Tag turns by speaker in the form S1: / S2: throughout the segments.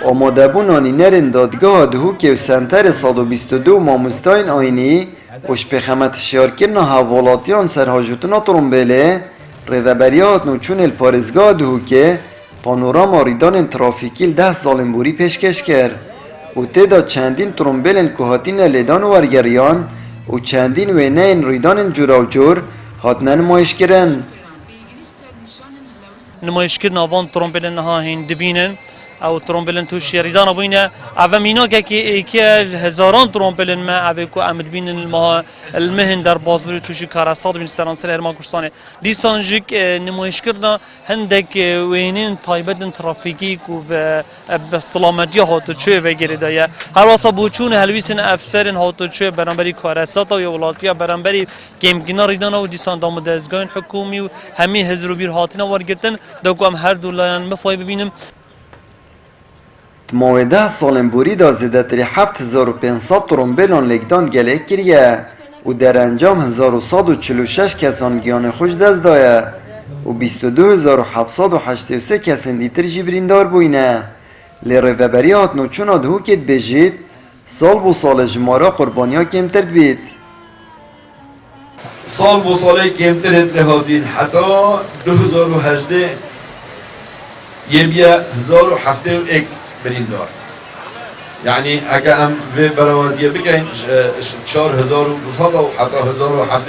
S1: آماده بونانی نرین دادگاه دهو که سنتر 122 ماموستاین آینی وش پخمت شیار کرنا حوالاتیان سرهاجوتنا ترومبله ریوبریات نوچون الپارزگاه دهو که پانوراما ریدان ترافیکیل 10 سالن بوری پیشکش کرد و تیدا چندین ترومبلن که هاتین لیدان ورگریان و چندین وینین ریدان جورا و جور هاتنن نمایش کرن
S2: نمایشکردن آوان ترومبلن ها هین دبینن او ترومبلن تو شریدان بوینه او مینا که هزاران ترومبلن ما او کو امر بین المهن در بازبری توش کاراساد بین سرانسر ارمان کورسانه لیسانجیک نمایش کردن هندک وینین تایبدن ترافیکی کو به سلامتی هاتو چه بگیرید یا هر واسه بوچون هلویسن افسرن هاتو چه برانبری کاراسات و ولاتیا برانبری گیمگینا ریدان و دیسان دام دزگان حکومی و همه هزرو بیر هاتینا ورگتن دو هم هر دولان مفای ببینم
S1: تمام 10 سالن بوری دا زیده تری 7500 ترومبلان لگدان گله کریه و در انجام 1146 کسان گیان خوش دست دایه و 22783 کسان دیتر جبریندار بوینه لیره وبری هات نوچون آدهو کت بجید سال بو سال جمارا قربانیا کمتر بید
S3: سال بو سال کمتر هاتین حتی 2018 یه بیا 1071 بریندار یعنی اگه هم به برآوردی بگین 4200 و حتی 1007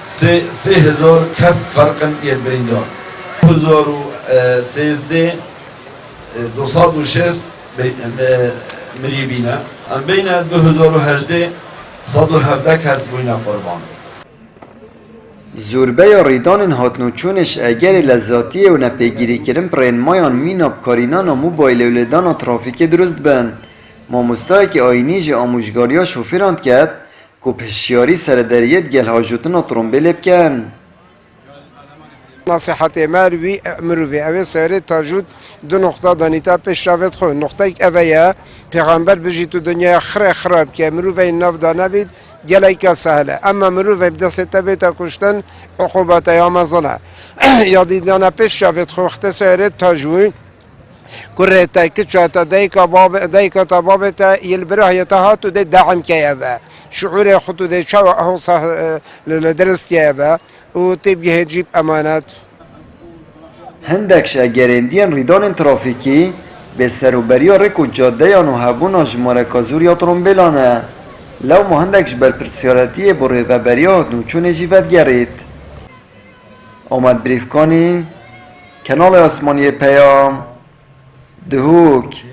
S3: 3000 کس فرقن یه بریندار 2013 206 مری بینه ام بین 2018 117 کس بوینه قربان
S1: زوربه یا ریدان هاتنوچونش اگر لذاتی و نپیگیری کرن پرین مایان میناب کارینان و موبایل ولدان و ترافیک درست بن ماموستای که آینیج آموشگاریا شوفیراند کرد که پشیاری سردریت گل هاجوتن و ترومبیل بکن
S4: نصیحت مروی اوه سیاره تاجود دو نقطه دانیتا پیش شاید خود نقطه ایک اوه پیغمبر بجی تو دنیا خراب که مروی ناف دانه بید گلای که سهله اما مروی بدست بیتا کشتن عقوبات یا مزنه یا دیدانه پیش شاید خود وقت سیاره تاجوی کره تا که چاته دیکا تا بابتا یلبره هاتو دی دعم که اوه شعور خودو دی چاو احوصا لدرست که اوه و تبگه جیب امانت
S1: هندکش اگریندین ریدان ترافیکی به سروبریا رکو جاده یا نوهبون آجماره کازور یا ترومبیلانه لو ما هندکش برپرسیارتی بره و بریا نوچون جیوت گرید آمد بریفکانی کنال آسمانی پیام دهوک